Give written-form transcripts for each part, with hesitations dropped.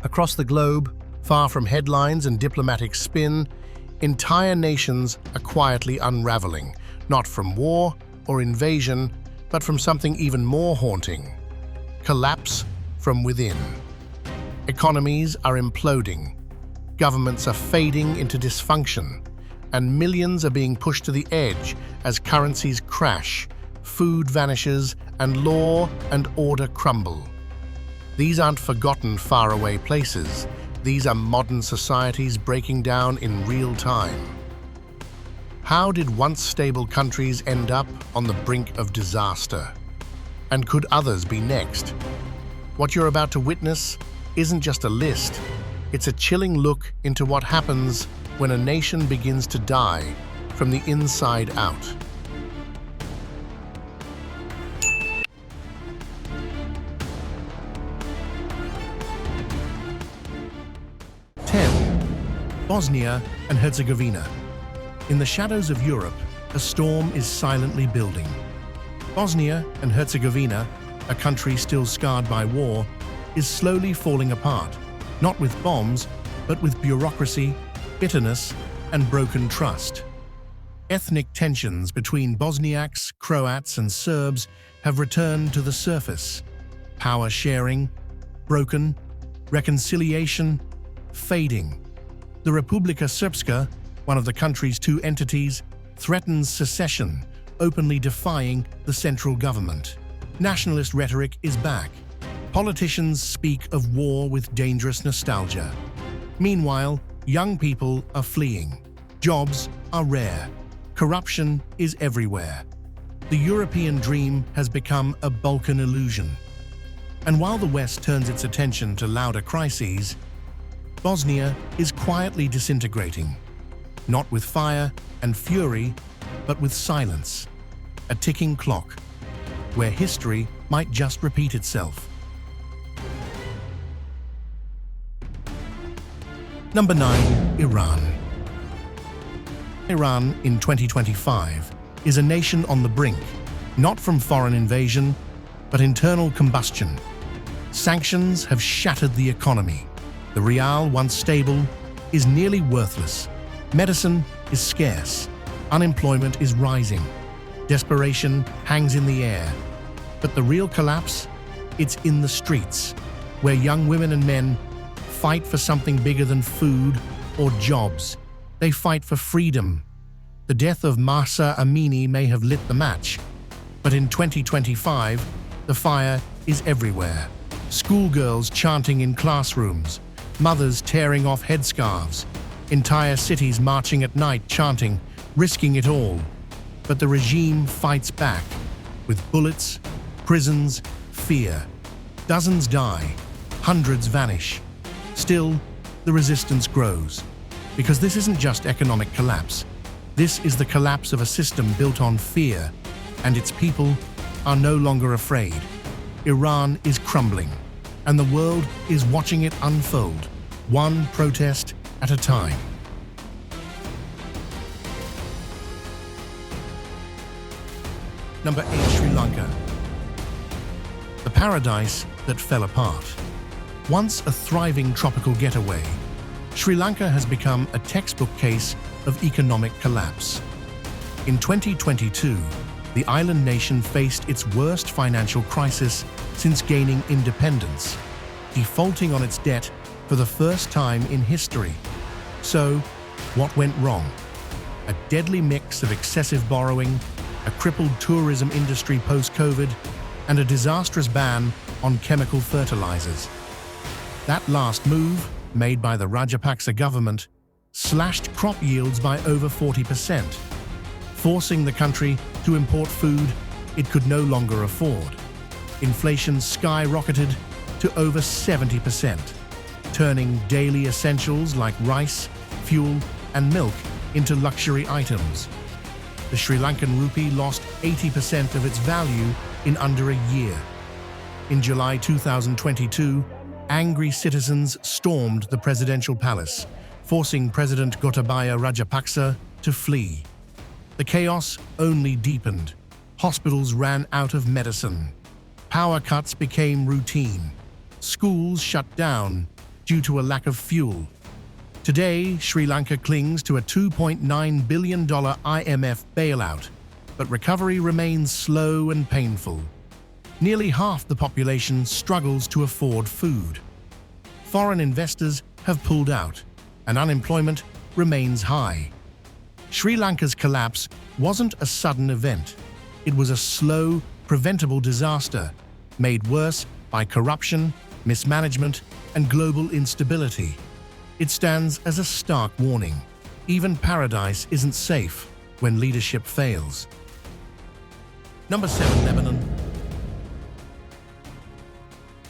Across the globe, far from headlines and diplomatic spin, entire nations are quietly unraveling, not from war or invasion, but from something even more haunting: collapse from within. Economies are imploding, governments are fading into dysfunction, and millions are being pushed to the edge as currencies crash, food vanishes, and law and order crumble. These aren't forgotten faraway places. These are modern societies breaking down in real time. How did once stable countries end up on the brink of disaster? And could others be next? What you're about to witness isn't just a list, it's a chilling look into what happens when a nation begins to die from the inside out. Bosnia and Herzegovina. In the shadows of Europe, a storm is silently building. Bosnia and Herzegovina, a country still scarred by war, is slowly falling apart, not with bombs, but with bureaucracy, bitterness, and broken trust. Ethnic tensions between Bosniaks, Croats, and Serbs have returned to the surface. Power sharing, broken, reconciliation, fading. The Republika Srpska, one of the country's two entities, threatens secession, openly defying the central government. Nationalist rhetoric is back. Politicians speak of war with dangerous nostalgia. Meanwhile, young people are fleeing. Jobs are rare. Corruption is everywhere. The European dream has become a Balkan illusion. And while the West turns its attention to louder crises, Bosnia is quietly disintegrating, not with fire and fury, but with silence, a ticking clock, where history might just repeat itself. Number 9. Iran. Iran in 2025 is a nation on the brink, not from foreign invasion, but internal combustion. Sanctions have shattered the economy. The rial, once stable, is nearly worthless. Medicine is scarce. Unemployment is rising. Desperation hangs in the air. But the real collapse? It's in the streets, where young women and men fight for something bigger than food or jobs. They fight for freedom. The death of Mahsa Amini may have lit the match, but in 2025, the fire is everywhere. Schoolgirls chanting in classrooms, mothers tearing off headscarves, entire cities marching at night chanting, risking it all. But the regime fights back with bullets, prisons, fear. Dozens die, hundreds vanish. Still, the resistance grows. Because this isn't just economic collapse. This is the collapse of a system built on fear, and its people are no longer afraid. Iran is crumbling, and the world is watching it unfold, one protest at a time. Number 8. Sri Lanka. The paradise that fell apart. Once a thriving tropical getaway, Sri Lanka has become a textbook case of economic collapse. In 2022, the island nation faced its worst financial crisis since gaining independence, defaulting on its debt for the first time in history. So, what went wrong? A deadly mix of excessive borrowing, a crippled tourism industry post-COVID, and a disastrous ban on chemical fertilizers. That last move, made by the Rajapaksa government, slashed crop yields by over 40%, forcing the country to import food it could no longer afford. Inflation skyrocketed to over 70%, turning daily essentials like rice, fuel, and milk into luxury items. The Sri Lankan rupee lost 80% of its value in under a year. In July 2022, angry citizens stormed the presidential palace, forcing President Gotabaya Rajapaksa to flee. The chaos only deepened. Hospitals ran out of medicine. Power cuts became routine. Schools shut down. due to a lack of fuel. Today, Sri Lanka clings to a $2.9 billion IMF bailout, but recovery remains slow and painful. Nearly half the population struggles to afford food. Foreign investors have pulled out, and unemployment remains high. Sri Lanka's collapse wasn't a sudden event. It was a slow, preventable disaster, made worse by corruption, mismanagement, and global instability. It stands as a stark warning. Even paradise isn't safe when leadership fails. Number 7. Lebanon.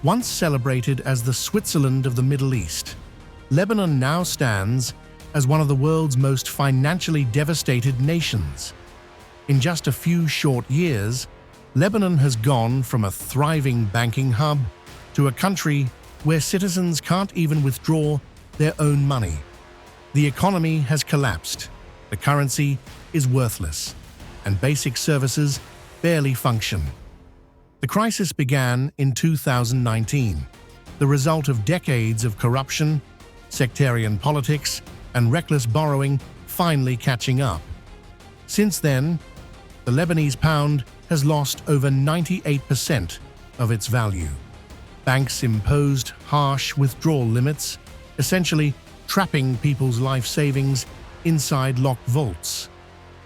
Once celebrated as the Switzerland of the Middle East, Lebanon now stands as one of the world's most financially devastated nations. In just a few short years, Lebanon has gone from a thriving banking hub to a country where citizens can't even withdraw their own money. The economy has collapsed, the currency is worthless, and basic services barely function. The crisis began in 2019, the result of decades of corruption, sectarian politics, and reckless borrowing finally catching up. Since then, the Lebanese pound has lost over 98% of its value. Banks imposed harsh withdrawal limits, essentially trapping people's life savings inside locked vaults.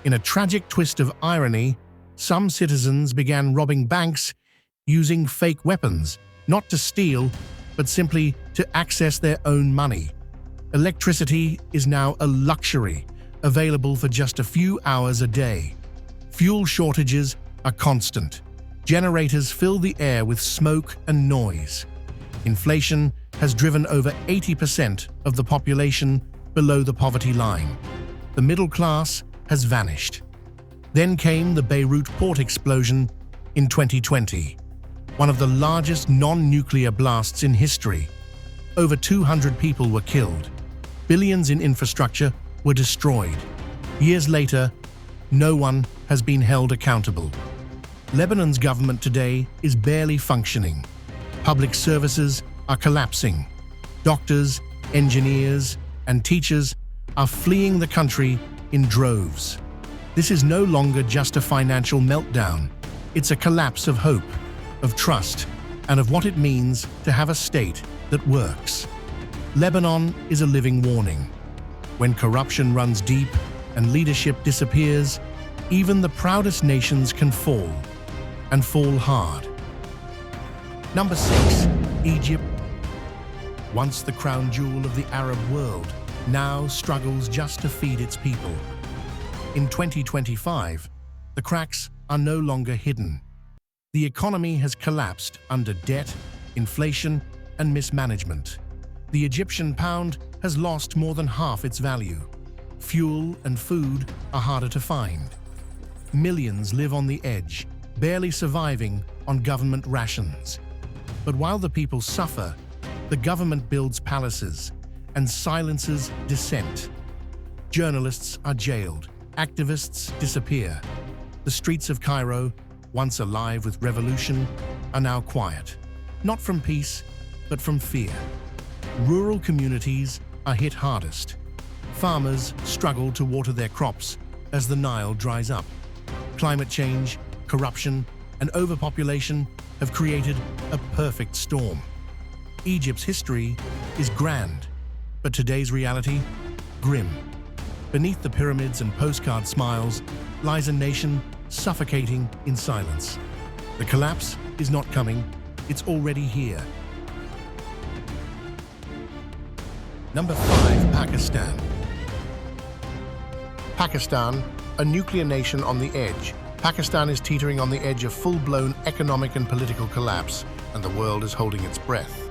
In a tragic twist of irony, some citizens began robbing banks using fake weapons, not to steal, but simply to access their own money. Electricity is now a luxury, available for just a few hours a day. Fuel shortages are constant. Generators fill the air with smoke and noise. Inflation has driven over 80% of the population below the poverty line. The middle class has vanished. Then came the Beirut port explosion in 2020, one of the largest non-nuclear blasts in history. Over 200 people were killed. Billions in infrastructure were destroyed. Years later, no one has been held accountable. Lebanon's government today is barely functioning. Public services are collapsing. Doctors, engineers, and teachers are fleeing the country in droves. This is no longer just a financial meltdown. It's a collapse of hope, of trust, and of what it means to have a state that works. Lebanon is a living warning. When corruption runs deep and leadership disappears, even the proudest nations can fall, and fall hard. Number 6. Egypt. Once the crown jewel of the Arab world, now struggles just to feed its people. In 2025, the cracks are no longer hidden. The economy has collapsed under debt, inflation, and mismanagement. The Egyptian pound has lost more than half its value. Fuel and food are harder to find. Millions live on the edge, barely surviving on government rations. But while the people suffer, the government builds palaces and silences dissent. Journalists are jailed, activists disappear. The streets of Cairo, once alive with revolution, are now quiet, not from peace, but from fear. Rural communities are hit hardest. Farmers struggle to water their crops as the Nile dries up. Climate change, corruption, and overpopulation have created a perfect storm. Egypt's history is grand, but today's reality, grim. Beneath the pyramids and postcard smiles lies a nation suffocating in silence. The collapse is not coming, it's already here. Number 5. Pakistan. Pakistan, a nuclear nation on the edge. Pakistan is teetering on the edge of full-blown economic and political collapse, and the world is holding its breath.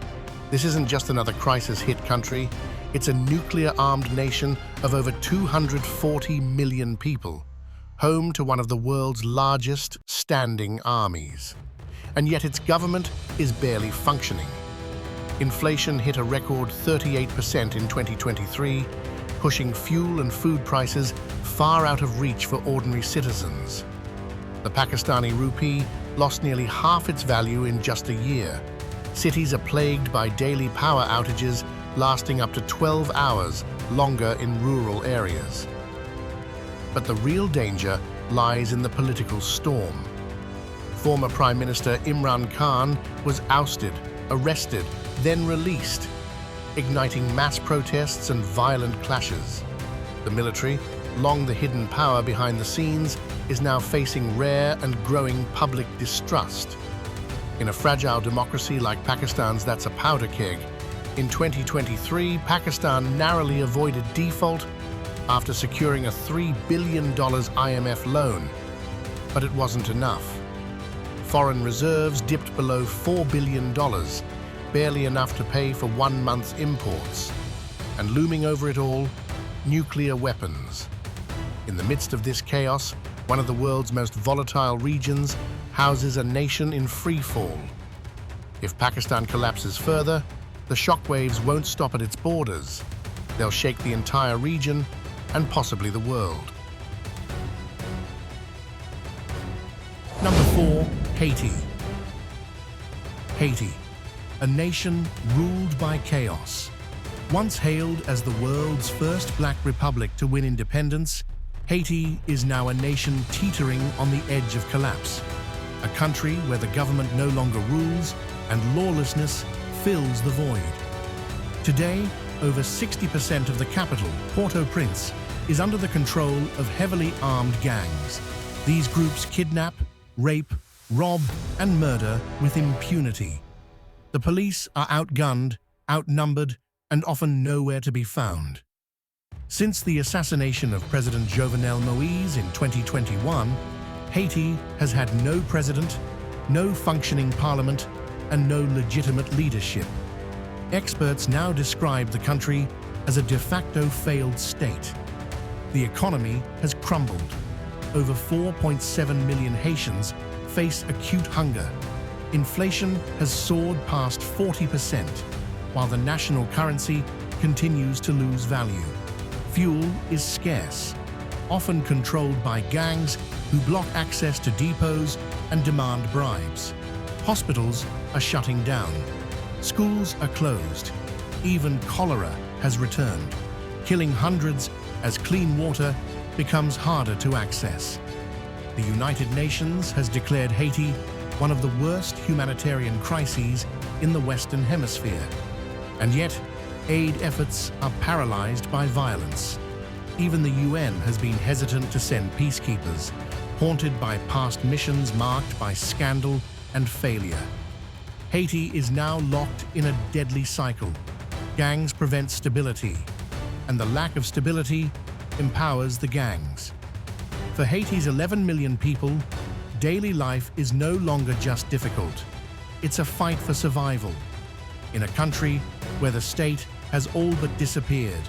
This isn't just another crisis-hit country, it's a nuclear-armed nation of over 240 million people, home to one of the world's largest standing armies. And yet its government is barely functioning. Inflation hit a record 38% in 2023, pushing fuel and food prices far out of reach for ordinary citizens. The Pakistani rupee lost nearly half its value in just a year. Cities are plagued by daily power outages, lasting up to 12 hours longer in rural areas. But the real danger lies in the political storm. Former Prime Minister Imran Khan was ousted, arrested, then released, igniting mass protests and violent clashes. The military, long the hidden power behind the scenes, is now facing rare and growing public distrust. In a fragile democracy like Pakistan's that's a powder keg, in 2023, Pakistan narrowly avoided default after securing a $3 billion IMF loan. But it wasn't enough. Foreign reserves dipped below $4 billion, barely enough to pay for 1 month's imports. And looming over it all, nuclear weapons. In the midst of this chaos, one of the world's most volatile regions houses a nation in free fall. If Pakistan collapses further, the shockwaves won't stop at its borders. They'll shake the entire region and possibly the world. Number 4, Haiti. Haiti, a nation ruled by chaos. Once hailed as the world's first black republic to win independence, Haiti is now a nation teetering on the edge of collapse. A country where the government no longer rules and lawlessness fills the void. Today, over 60% of the capital, Port-au-Prince, is under the control of heavily armed gangs. These groups kidnap, rape, rob, and murder with impunity. The police are outgunned, outnumbered, and often nowhere to be found. Since the assassination of President Jovenel Moïse in 2021, Haiti has had no president, no functioning parliament, and no legitimate leadership. Experts now describe the country as a de facto failed state. The economy has crumbled. Over 4.7 million Haitians face acute hunger. Inflation has soared past 40%, while the national currency continues to lose value. Fuel is scarce, often controlled by gangs who block access to depots and demand bribes. Hospitals are shutting down. Schools are closed. Even cholera has returned, killing hundreds as clean water becomes harder to access. The United Nations has declared Haiti one of the worst humanitarian crises in the Western Hemisphere. And yet, aid efforts are paralyzed by violence. Even the UN has been hesitant to send peacekeepers, haunted by past missions marked by scandal and failure. Haiti is now locked in a deadly cycle. Gangs prevent stability, and the lack of stability empowers the gangs. For Haiti's 11 million people, daily life is no longer just difficult. It's a fight for survival in a country where the state has all but disappeared.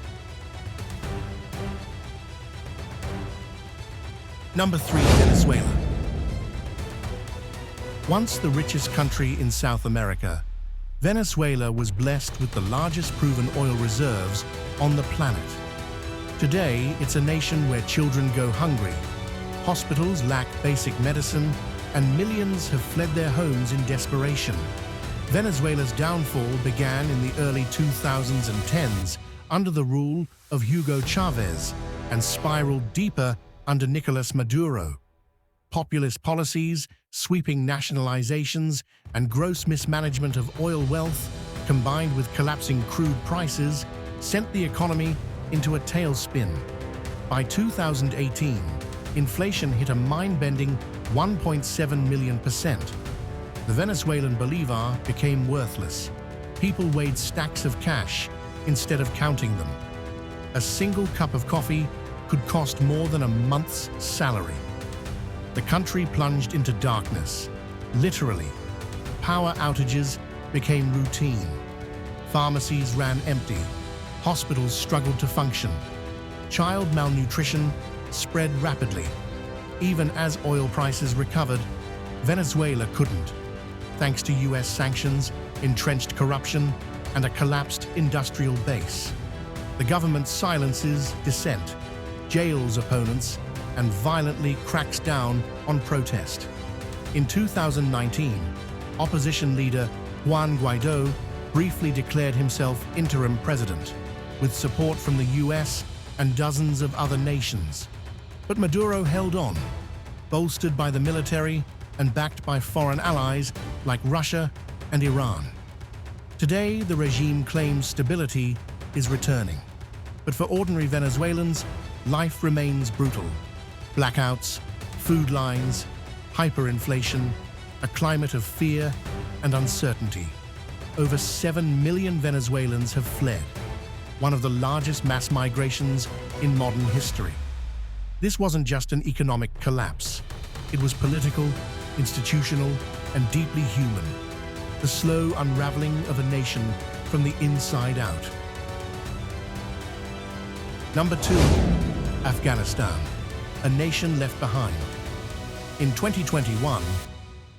Number 3, Venezuela. Once the richest country in South America, Venezuela was blessed with the largest proven oil reserves on the planet. Today, it's a nation where children go hungry, hospitals lack basic medicine, and millions have fled their homes in desperation. Venezuela's downfall began in the early 2010s under the rule of Hugo Chavez and spiraled deeper under Nicolas Maduro. Populist policies, sweeping nationalizations, and gross mismanagement of oil wealth, combined with collapsing crude prices, sent the economy into a tailspin. By 2018, inflation hit a mind-bending 1.7 million%. The Venezuelan bolivar became worthless. People weighed stacks of cash instead of counting them. A single cup of coffee could cost more than a month's salary. The country plunged into darkness, literally. Power outages became routine. Pharmacies ran empty. Hospitals struggled to function. Child malnutrition spread rapidly. Even as oil prices recovered, Venezuela couldn't, thanks to US sanctions, entrenched corruption, and a collapsed industrial base. The government silences dissent, jails opponents, and violently cracks down on protest. In 2019, opposition leader Juan Guaido briefly declared himself interim president, with support from the US and dozens of other nations. But Maduro held on, bolstered by the military and backed by foreign allies like Russia and Iran. Today, the regime claims stability is returning. But for ordinary Venezuelans, life remains brutal. Blackouts, food lines, hyperinflation, a climate of fear and uncertainty. Over 7 million Venezuelans have fled, one of the largest mass migrations in modern history. This wasn't just an economic collapse. It was political, institutional, and deeply human. The slow unraveling of a nation from the inside out. Number 2. Afghanistan, a nation left behind. In 2021,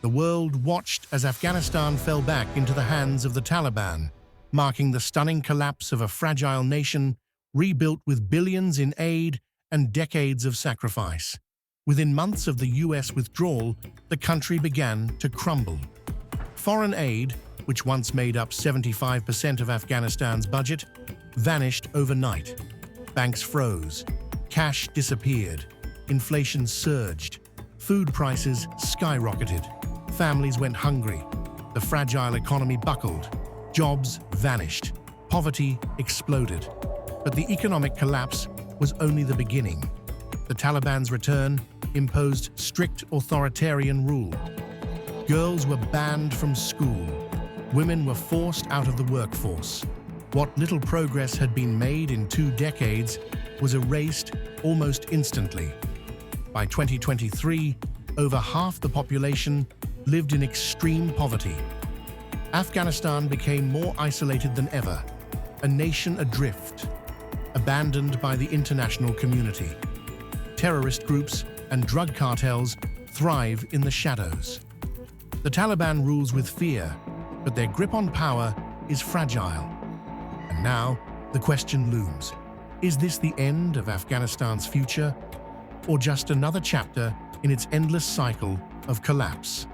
the world watched as Afghanistan fell back into the hands of the Taliban, marking the stunning collapse of a fragile nation rebuilt with billions in aid and decades of sacrifice. Within months of the US withdrawal, the country began to crumble. Foreign aid, which once made up 75% of Afghanistan's budget, vanished overnight. Banks froze, cash disappeared, inflation surged, food prices skyrocketed, families went hungry, the fragile economy buckled, jobs vanished, poverty exploded. But the economic collapse was only the beginning. The Taliban's return imposed strict authoritarian rule. Girls were banned from school. Women were forced out of the workforce. What little progress had been made in 2 decades was erased almost instantly. By 2023, over half the population lived in extreme poverty. Afghanistan became more isolated than ever, a nation adrift, abandoned by the international community. Terrorist groups and drug cartels thrive in the shadows. The Taliban rules with fear, but their grip on power is fragile. And now, the question looms. Is this the end of Afghanistan's future, or just another chapter in its endless cycle of collapse?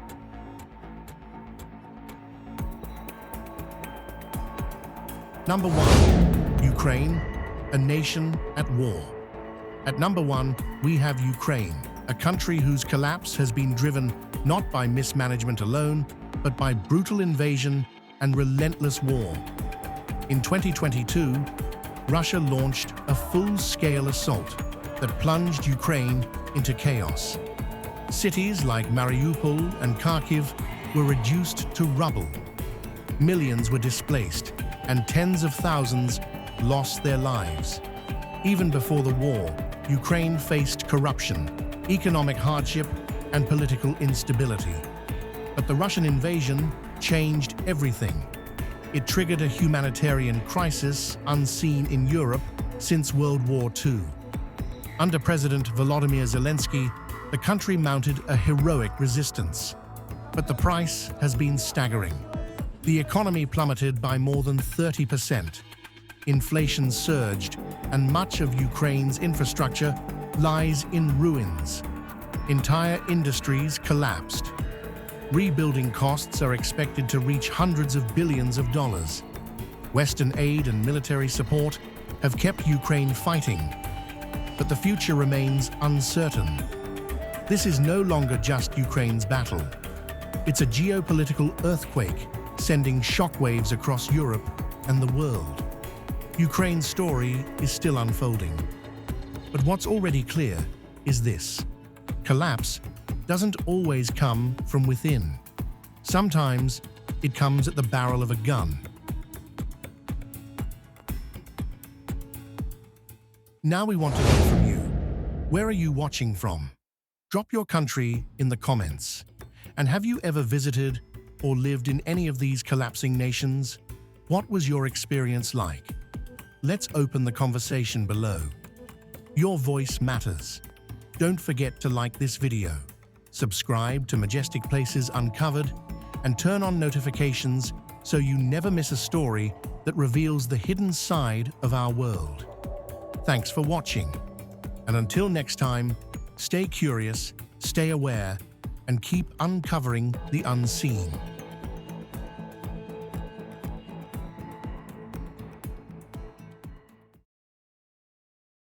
Number 1. Ukraine, a nation at war. At number 1, we have Ukraine, a country whose collapse has been driven not by mismanagement alone, but by brutal invasion and relentless war. In 2022, Russia launched a full-scale assault that plunged Ukraine into chaos. Cities like Mariupol and Kharkiv were reduced to rubble. Millions were displaced, and tens of thousands lost their lives. Even before the war, Ukraine faced corruption, economic hardship, and political instability. But the Russian invasion changed everything. It triggered a humanitarian crisis unseen in Europe since World War II. Under President Volodymyr Zelensky, the country mounted a heroic resistance. But the price has been staggering. The economy plummeted by more than 30%. Inflation surged, and much of Ukraine's infrastructure lies in ruins. Entire industries collapsed. Rebuilding costs are expected to reach hundreds of billions of dollars. Western aid and military support have kept Ukraine fighting, but the future remains uncertain. This is no longer just Ukraine's battle. It's a geopolitical earthquake, sending shockwaves across Europe and the world. Ukraine's story is still unfolding. But what's already clear is this: collapse doesn't always come from within. Sometimes it comes at the barrel of a gun. Now we want to hear from you. Where are you watching from? Drop your country in the comments. And have you ever visited or lived in any of these collapsing nations? What was your experience like? Let's open the conversation below. Your voice matters. Don't forget to like this video, subscribe to Majestic Places Uncovered, and turn on notifications so you never miss a story that reveals the hidden side of our world. Thanks for watching, and until next time, stay curious, stay aware, and keep uncovering the unseen.